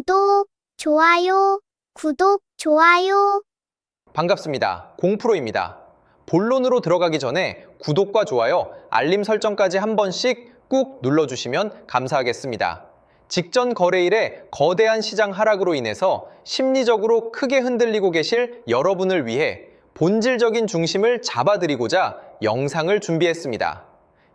구독, 좋아요, 구독, 좋아요. 반갑습니다. 공프로입니다. 본론으로 들어가기 전에 구독과 좋아요, 알림 설정까지 한 번씩 꾹 눌러주시면 감사하겠습니다. 직전 거래일에 거대한 시장 하락으로 인해서 심리적으로 크게 흔들리고 계실 여러분을 위해 본질적인 중심을 잡아드리고자 영상을 준비했습니다.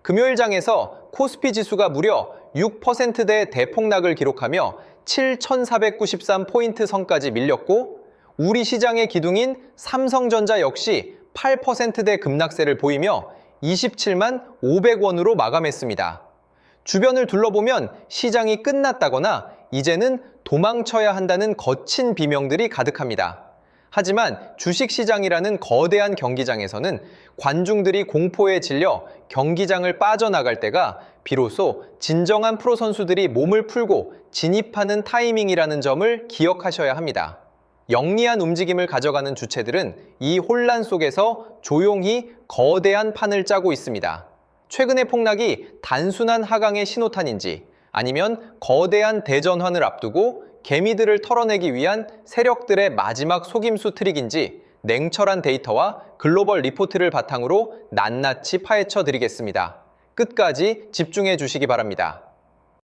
금요일장에서 코스피 지수가 무려 6%대 대폭락을 기록하며 7,493포인트 선까지 밀렸고, 우리 시장의 기둥인 삼성전자 역시 8%대 급락세를 보이며 27만 500원으로 마감했습니다. 주변을 둘러보면 시장이 끝났다거나 이제는 도망쳐야 한다는 거친 비명들이 가득합니다. 하지만 주식시장이라는 거대한 경기장에서는 관중들이 공포에 질려 경기장을 빠져나갈 때가 비로소 진정한 프로 선수들이 몸을 풀고 진입하는 타이밍이라는 점을 기억하셔야 합니다. 영리한 움직임을 가져가는 주체들은 이 혼란 속에서 조용히 거대한 판을 짜고 있습니다. 최근의 폭락이 단순한 하강의 신호탄인지, 아니면 거대한 대전환을 앞두고 개미들을 털어내기 위한 세력들의 마지막 속임수 트릭인지 냉철한 데이터와 글로벌 리포트를 바탕으로 낱낱이 파헤쳐 드리겠습니다. 끝까지 집중해 주시기 바랍니다.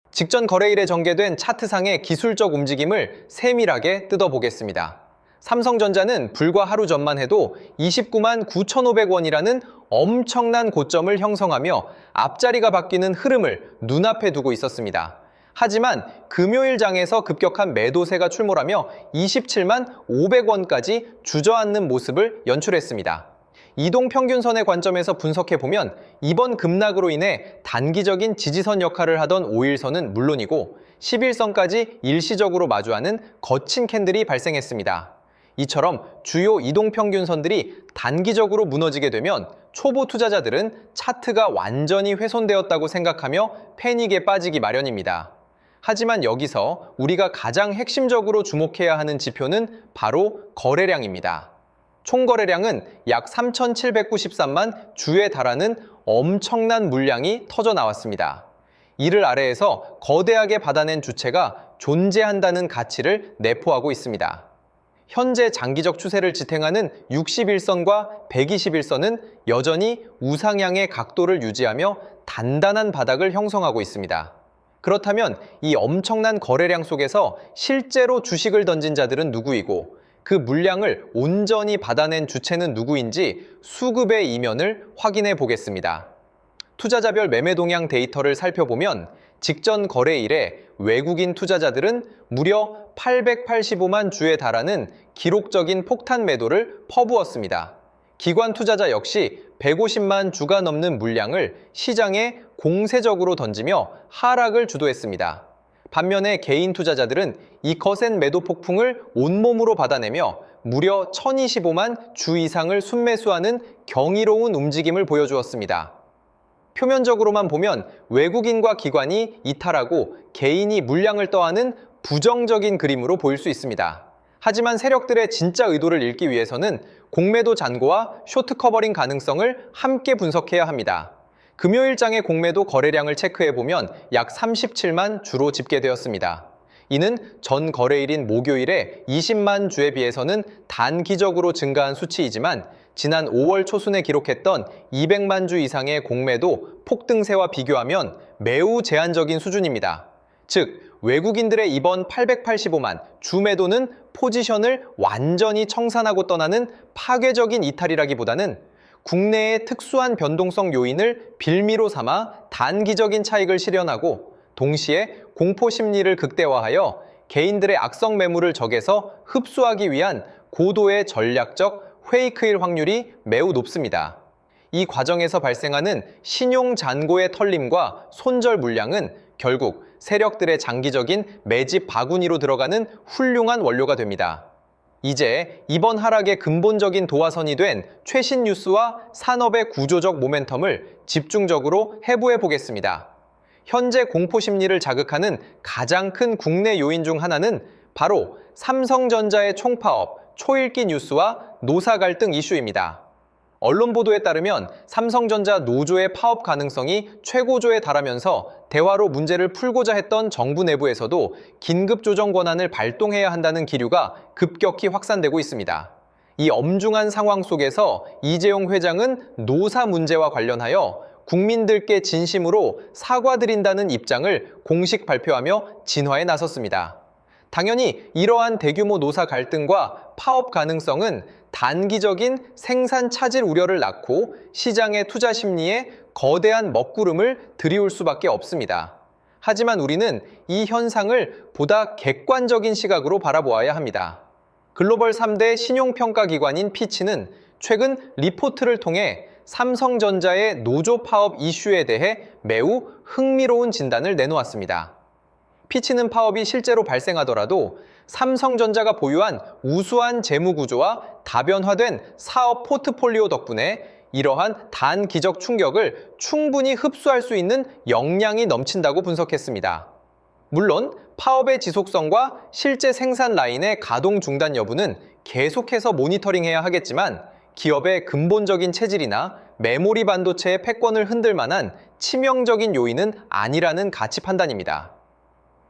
직전 거래일에 전개된 차트상의 기술적 움직임을 세밀하게 뜯어보겠습니다. 삼성전자는 불과 하루 전만 해도 29만 9,500원이라는 엄청난 고점을 형성하며 앞자리가 바뀌는 흐름을 눈앞에 두고 있었습니다. 하지만 금요일장에서 급격한 매도세가 출몰하며 27만 500원까지 주저앉는 모습을 연출했습니다. 이동평균선의 관점에서 분석해보면 이번 급락으로 인해 단기적인 지지선 역할을 하던 5일선은 물론이고 11선까지 일시적으로 마주하는 거친 캔들이 발생했습니다. 이처럼 주요 이동평균선들이 단기적으로 무너지게 되면 초보 투자자들은 차트가 완전히 훼손되었다고 생각하며 패닉에 빠지기 마련입니다. 하지만 여기서 우리가 가장 핵심적으로 주목해야 하는 지표는 바로 거래량입니다. 총 거래량은 약 3,793만 주에 달하는 엄청난 물량이 터져 나왔습니다. 이를 아래에서 거대하게 받아낸 주체가 존재한다는 가치를 내포하고 있습니다. 현재 장기적 추세를 지탱하는 61선과 121선은 여전히 우상향의 각도를 유지하며 단단한 바닥을 형성하고 있습니다. 그렇다면 이 엄청난 거래량 속에서 실제로 주식을 던진 자들은 누구이고, 그 물량을 온전히 받아낸 주체는 누구인지 수급의 이면을 확인해 보겠습니다. 투자자별 매매 동향 데이터를 살펴보면 직전 거래일에 외국인 투자자들은 무려 885만 주에 달하는 기록적인 폭탄 매도를 퍼부었습니다. 기관 투자자 역시 150만 주가 넘는 물량을 시장에 공세적으로 던지며 하락을 주도했습니다. 반면에 개인 투자자들은 이 거센 매도 폭풍을 온몸으로 받아내며 무려 1,025만 주 이상을 순매수하는 경이로운 움직임을 보여주었습니다. 표면적으로만 보면 외국인과 기관이 이탈하고 개인이 물량을 떠안은 부정적인 그림으로 보일 수 있습니다. 하지만 세력들의 진짜 의도를 읽기 위해서는 공매도 잔고와 쇼트 커버링 가능성을 함께 분석해야 합니다. 금요일장의 공매도 거래량을 체크해보면 약 37만 주로 집계되었습니다. 이는 전 거래일인 목요일에 20만 주에 비해서는 단기적으로 증가한 수치이지만 지난 5월 초순에 기록했던 200만 주 이상의 공매도 폭등세와 비교하면 매우 제한적인 수준입니다. 즉, 외국인들의 이번 885만 주 매도는 포지션을 완전히 청산하고 떠나는 파괴적인 이탈이라기보다는 국내의 특수한 변동성 요인을 빌미로 삼아 단기적인 차익을 실현하고 동시에 공포 심리를 극대화하여 개인들의 악성 매물을 적에서 흡수하기 위한 고도의 전략적 페이크일 확률이 매우 높습니다. 이 과정에서 발생하는 신용 잔고의 털림과 손절 물량은 결국 세력들의 장기적인 매집 바구니로 들어가는 훌륭한 원료가 됩니다. 이제 이번 하락의 근본적인 도화선이 된 최신 뉴스와 산업의 구조적 모멘텀을 집중적으로 해부해 보겠습니다. 현재 공포 심리를 자극하는 가장 큰 국내 요인 중 하나는 바로 삼성전자의 총파업, 초읽기 뉴스와 노사 갈등 이슈입니다. 언론 보도에 따르면 삼성전자 노조의 파업 가능성이 최고조에 달하면서 대화로 문제를 풀고자 했던 정부 내부에서도 긴급 조정 권한을 발동해야 한다는 기류가 급격히 확산되고 있습니다. 이 엄중한 상황 속에서 이재용 회장은 노사 문제와 관련하여 국민들께 진심으로 사과드린다는 입장을 공식 발표하며 진화에 나섰습니다. 당연히 이러한 대규모 노사 갈등과 파업 가능성은 단기적인 생산 차질 우려를 낳고 시장의 투자 심리에 거대한 먹구름을 들이울 수밖에 없습니다. 하지만 우리는 이 현상을 보다 객관적인 시각으로 바라보아야 합니다. 글로벌 3대 신용평가기관인 피치는 최근 리포트를 통해 삼성전자의 노조 파업 이슈에 대해 매우 흥미로운 진단을 내놓았습니다. 피치는 파업이 실제로 발생하더라도 삼성전자가 보유한 우수한 재무구조와 다변화된 사업 포트폴리오 덕분에 이러한 단기적 충격을 충분히 흡수할 수 있는 역량이 넘친다고 분석했습니다. 물론 파업의 지속성과 실제 생산 라인의 가동 중단 여부는 계속해서 모니터링해야 하겠지만 기업의 근본적인 체질이나 메모리 반도체의 패권을 흔들 만한 치명적인 요인은 아니라는 가치 판단입니다.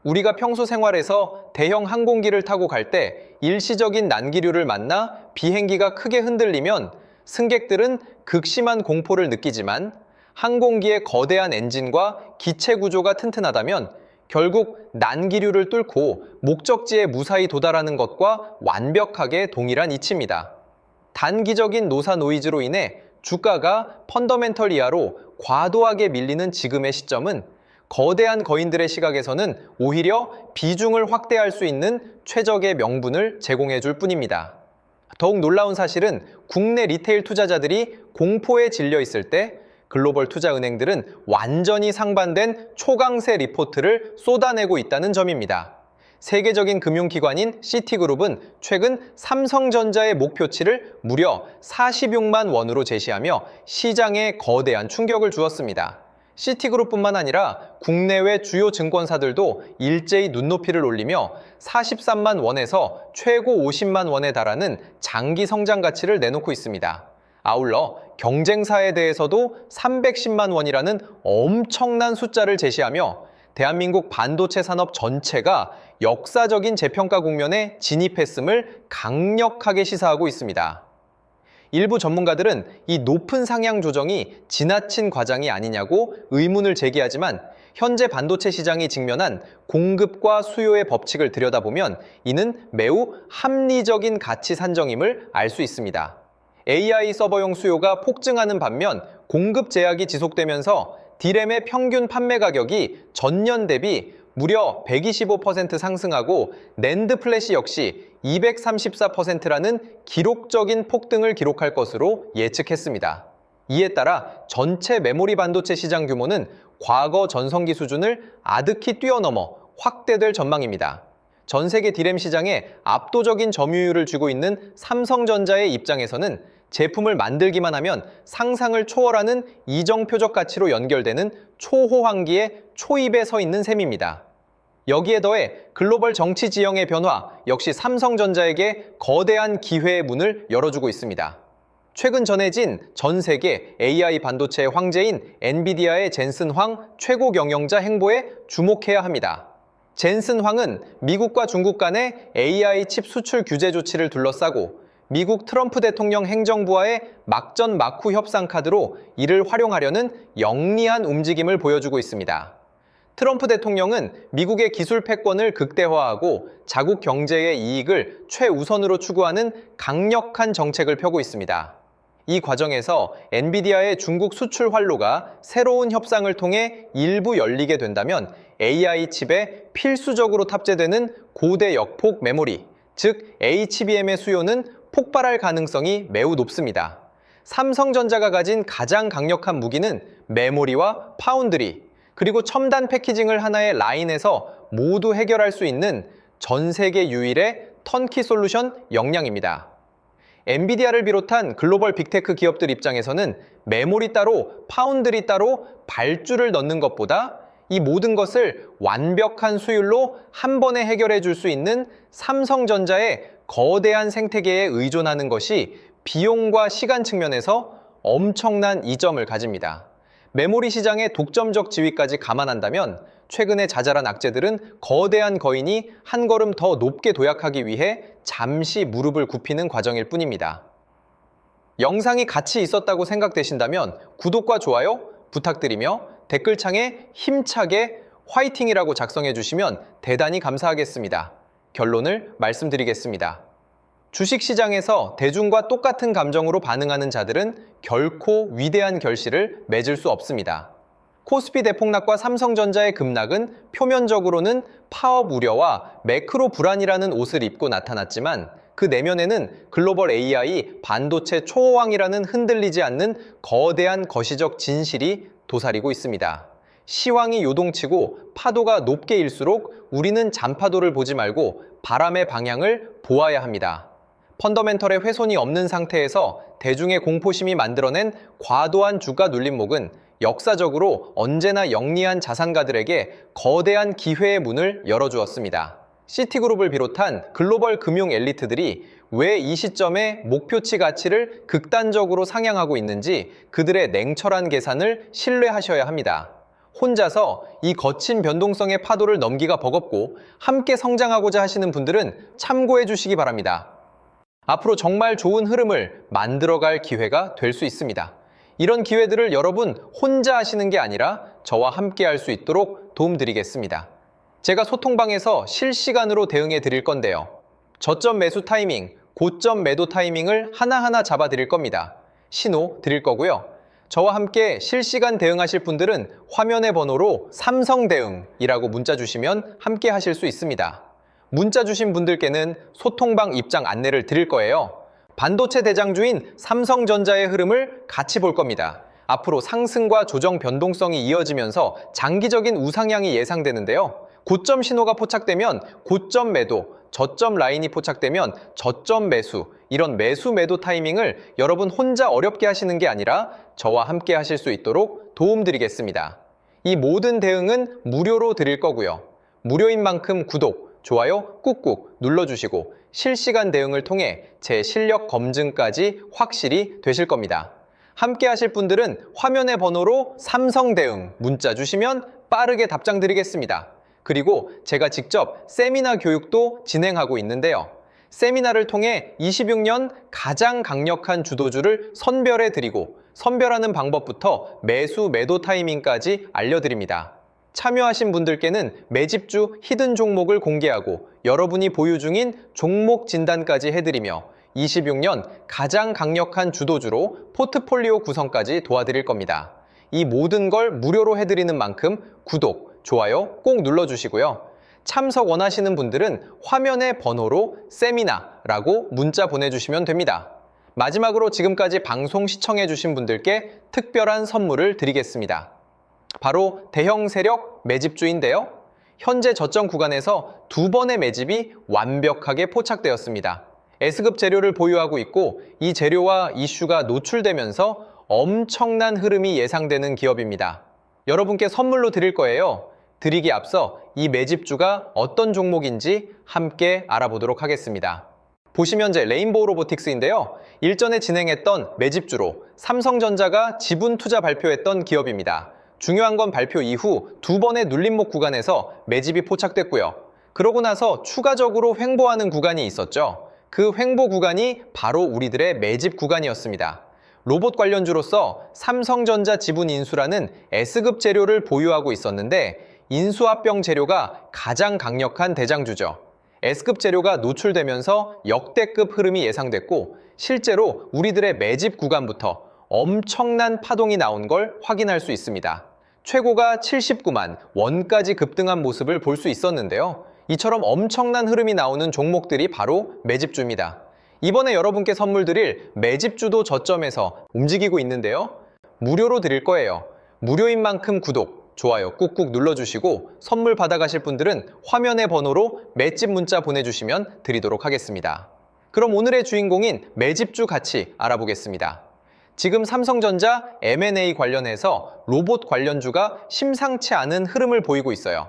우리가 평소 생활에서 대형 항공기를 타고 갈 때 일시적인 난기류를 만나 비행기가 크게 흔들리면 승객들은 극심한 공포를 느끼지만 항공기의 거대한 엔진과 기체 구조가 튼튼하다면 결국 난기류를 뚫고 목적지에 무사히 도달하는 것과 완벽하게 동일한 이치입니다. 단기적인 노사 노이즈로 인해 주가가 펀더멘털 이하로 과도하게 밀리는 지금의 시점은 거대한 거인들의 시각에서는 오히려 비중을 확대할 수 있는 최적의 명분을 제공해 줄 뿐입니다. 더욱 놀라운 사실은 국내 리테일 투자자들이 공포에 질려 있을 때 글로벌 투자은행들은 완전히 상반된 초강세 리포트를 쏟아내고 있다는 점입니다. 세계적인 금융기관인 시티그룹은 최근 삼성전자의 목표치를 무려 46만 원으로 제시하며 시장에 거대한 충격을 주었습니다. 시티그룹뿐만 아니라 국내외 주요 증권사들도 일제히 눈높이를 올리며 43만 원에서 최고 50만 원에 달하는 장기 성장 가치를 내놓고 있습니다. 아울러 경쟁사에 대해서도 310만 원이라는 엄청난 숫자를 제시하며 대한민국 반도체 산업 전체가 역사적인 재평가 국면에 진입했음을 강력하게 시사하고 있습니다. 일부 전문가들은 이 높은 상향 조정이 지나친 과장이 아니냐고 의문을 제기하지만 현재 반도체 시장이 직면한 공급과 수요의 법칙을 들여다보면 이는 매우 합리적인 가치 산정임을 알 수 있습니다. AI 서버용 수요가 폭증하는 반면 공급 제약이 지속되면서 D램의 평균 판매 가격이 전년 대비 무려 125% 상승하고 낸드 플래시 역시 234%라는 기록적인 폭등을 기록할 것으로 예측했습니다. 이에 따라 전체 메모리 반도체 시장 규모는 과거 전성기 수준을 아득히 뛰어넘어 확대될 전망입니다. 전 세계 D램 시장에 압도적인 점유율을 쥐고 있는 삼성전자의 입장에서는 제품을 만들기만 하면 상상을 초월하는 이정 표적 가치로 연결되는 초호황기의 초입에 서 있는 셈입니다. 여기에 더해 글로벌 정치 지형의 변화 역시 삼성전자에게 거대한 기회의 문을 열어주고 있습니다. 최근 전해진 전 세계 AI 반도체의 황제인 엔비디아의 젠슨 황 최고 경영자 행보에 주목해야 합니다. 젠슨 황은 미국과 중국 간의 AI 칩 수출 규제 조치를 둘러싸고 미국 트럼프 대통령 행정부와의 막전 막후 협상 카드로 이를 활용하려는 영리한 움직임을 보여주고 있습니다. 트럼프 대통령은 미국의 기술 패권을 극대화하고 자국 경제의 이익을 최우선으로 추구하는 강력한 정책을 펴고 있습니다. 이 과정에서 엔비디아의 중국 수출 활로가 새로운 협상을 통해 일부 열리게 된다면 AI 칩에 필수적으로 탑재되는 고대 역폭 메모리, 즉 HBM의 수요는 폭발할 가능성이 매우 높습니다. 삼성전자가 가진 가장 강력한 무기는 메모리와 파운드리, 그리고 첨단 패키징을 하나의 라인에서 모두 해결할 수 있는 전 세계 유일의 턴키 솔루션 역량입니다. 엔비디아를 비롯한 글로벌 빅테크 기업들 입장에서는 메모리 따로, 파운드리 따로 발주를 넣는 것보다 이 모든 것을 완벽한 수율로 한 번에 해결해 줄 수 있는 삼성전자의 거대한 생태계에 의존하는 것이 비용과 시간 측면에서 엄청난 이점을 가집니다. 메모리 시장의 독점적 지위까지 감안한다면 최근에 자잘한 악재들은 거대한 거인이 한 걸음 더 높게 도약하기 위해 잠시 무릎을 굽히는 과정일 뿐입니다. 영상이 가치 있었다고 생각되신다면 구독과 좋아요 부탁드리며 댓글창에 힘차게 화이팅이라고 작성해 주시면 대단히 감사하겠습니다. 결론을 말씀드리겠습니다. 주식시장에서 대중과 똑같은 감정으로 반응하는 자들은 결코 위대한 결실을 맺을 수 없습니다. 코스피 대폭락과 삼성전자의 급락은 표면적으로는 파업 우려와 매크로 불안이라는 옷을 입고 나타났지만 그 내면에는 글로벌 AI, 반도체 초호황이라는 흔들리지 않는 거대한 거시적 진실이 도사리고 있습니다. 시황이 요동치고 파도가 높게 일수록 우리는 잔파도를 보지 말고 바람의 방향을 보아야 합니다. 펀더멘털의 훼손이 없는 상태에서 대중의 공포심이 만들어낸 과도한 주가 눌림목은 역사적으로 언제나 영리한 자산가들에게 거대한 기회의 문을 열어주었습니다. 시티그룹을 비롯한 글로벌 금융 엘리트들이 왜 이 시점에 목표치 가치를 극단적으로 상향하고 있는지 그들의 냉철한 계산을 신뢰하셔야 합니다. 혼자서 이 거친 변동성의 파도를 넘기가 버겁고 함께 성장하고자 하시는 분들은 참고해 주시기 바랍니다. 앞으로 정말 좋은 흐름을 만들어갈 기회가 될 수 있습니다. 이런 기회들을 여러분 혼자 하시는 게 아니라 저와 함께 할 수 있도록 도움드리겠습니다. 제가 소통방에서 실시간으로 대응해 드릴 건데요. 저점 매수 타이밍, 고점 매도 타이밍을 하나하나 잡아 드릴 겁니다. 신호 드릴 거고요. 저와 함께 실시간 대응하실 분들은 화면의 번호로 삼성대응이라고 문자 주시면 함께 하실 수 있습니다. 문자 주신 분들께는 소통방 입장 안내를 드릴 거예요. 반도체 대장주인 삼성전자의 흐름을 같이 볼 겁니다. 앞으로 상승과 조정 변동성이 이어지면서 장기적인 우상향이 예상되는데요. 고점 신호가 포착되면 고점 매도, 저점 라인이 포착되면 저점 매수, 이런 매수 매도 타이밍을 여러분 혼자 어렵게 하시는 게 아니라 저와 함께 하실 수 있도록 도움드리겠습니다. 이 모든 대응은 무료로 드릴 거고요. 무료인 만큼 구독, 좋아요 꾹꾹 눌러주시고 실시간 대응을 통해 제 실력 검증까지 확실히 되실 겁니다. 함께 하실 분들은 화면의 번호로 삼성대응 문자 주시면 빠르게 답장 드리겠습니다. 그리고 제가 직접 세미나 교육도 진행하고 있는데요. 세미나를 통해 26년 가장 강력한 주도주를 선별해 드리고 선별하는 방법부터 매수 매도 타이밍까지 알려드립니다. 참여하신 분들께는 매집주 히든 종목을 공개하고 여러분이 보유 중인 종목 진단까지 해드리며 26년 가장 강력한 주도주로 포트폴리오 구성까지 도와드릴 겁니다. 이 모든 걸 무료로 해드리는 만큼 구독, 좋아요 꼭 눌러주시고요. 참석 원하시는 분들은 화면의 번호로 세미나라고 문자 보내주시면 됩니다. 마지막으로 지금까지 방송 시청해주신 분들께 특별한 선물을 드리겠습니다. 바로 대형 세력 매집주인데요. 현재 저점 구간에서 두 번의 매집이 완벽하게 포착되었습니다. S급 재료를 보유하고 있고 이 재료와 이슈가 노출되면서 엄청난 흐름이 예상되는 기업입니다. 여러분께 선물로 드릴 거예요. 드리기 앞서 이 매집주가 어떤 종목인지 함께 알아보도록 하겠습니다. 보시면 제 레인보우 로보틱스인데요. 일전에 진행했던 매집주로 삼성전자가 지분 투자 발표했던 기업입니다. 중요한 건 발표 이후 두 번의 눌림목 구간에서 매집이 포착됐고요. 그러고 나서 추가적으로 횡보하는 구간이 있었죠. 그 횡보 구간이 바로 우리들의 매집 구간이었습니다. 로봇 관련주로서 삼성전자 지분 인수라는 S급 재료를 보유하고 있었는데 인수합병 재료가 가장 강력한 대장주죠. S급 재료가 노출되면서 역대급 흐름이 예상됐고 실제로 우리들의 매집 구간부터 엄청난 파동이 나온 걸 확인할 수 있습니다. 최고가 79만 원까지 급등한 모습을 볼 수 있었는데요. 이처럼 엄청난 흐름이 나오는 종목들이 바로 매집주입니다. 이번에 여러분께 선물 드릴 매집주도 저점에서 움직이고 있는데요. 무료로 드릴 거예요. 무료인 만큼 구독, 좋아요 꾹꾹 눌러주시고 선물 받아가실 분들은 화면의 번호로 매집 문자 보내주시면 드리도록 하겠습니다. 그럼 오늘의 주인공인 매집주 같이 알아보겠습니다. 지금 삼성전자 M&A 관련해서 로봇 관련주가 심상치 않은 흐름을 보이고 있어요.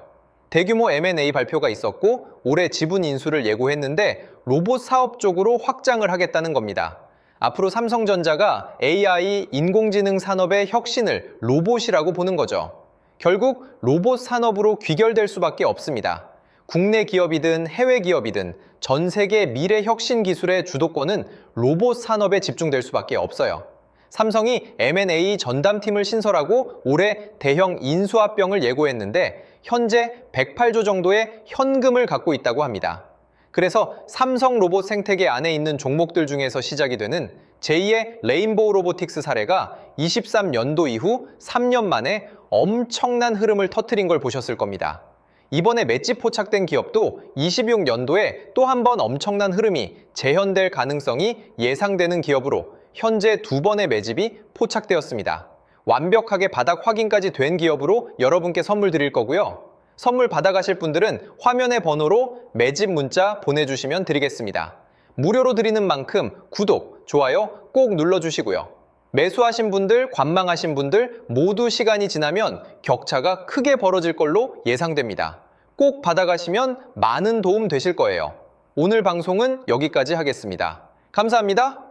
대규모 M&A 발표가 있었고 올해 지분 인수를 예고했는데 로봇 사업 쪽으로 확장을 하겠다는 겁니다. 앞으로 삼성전자가 AI, 인공지능 산업의 혁신을 로봇이라고 보는 거죠. 결국 로봇 산업으로 귀결될 수밖에 없습니다. 국내 기업이든 해외 기업이든 전 세계 미래 혁신 기술의 주도권은 로봇 산업에 집중될 수밖에 없어요. 삼성이 M&A 전담팀을 신설하고 올해 대형 인수합병을 예고했는데 현재 108조 정도의 현금을 갖고 있다고 합니다. 그래서 삼성 로봇 생태계 안에 있는 종목들 중에서 시작이 되는 제2의 레인보우 로보틱스 사례가 23년도 이후 3년 만에 엄청난 흐름을 터뜨린 걸 보셨을 겁니다. 이번에 맷집 포착된 기업도 26년도에 또 한 번 엄청난 흐름이 재현될 가능성이 예상되는 기업으로 현재 2번의 매집이 포착되었습니다. 완벽하게 바닥 확인까지 된 기업으로 여러분께 선물 드릴 거고요. 선물 받아가실 분들은 화면의 번호로 매집 문자 보내주시면 드리겠습니다. 무료로 드리는 만큼 구독, 좋아요 꼭 눌러주시고요. 매수하신 분들, 관망하신 분들 모두 시간이 지나면 격차가 크게 벌어질 걸로 예상됩니다. 꼭 받아가시면 많은 도움 되실 거예요. 오늘 방송은 여기까지 하겠습니다. 감사합니다.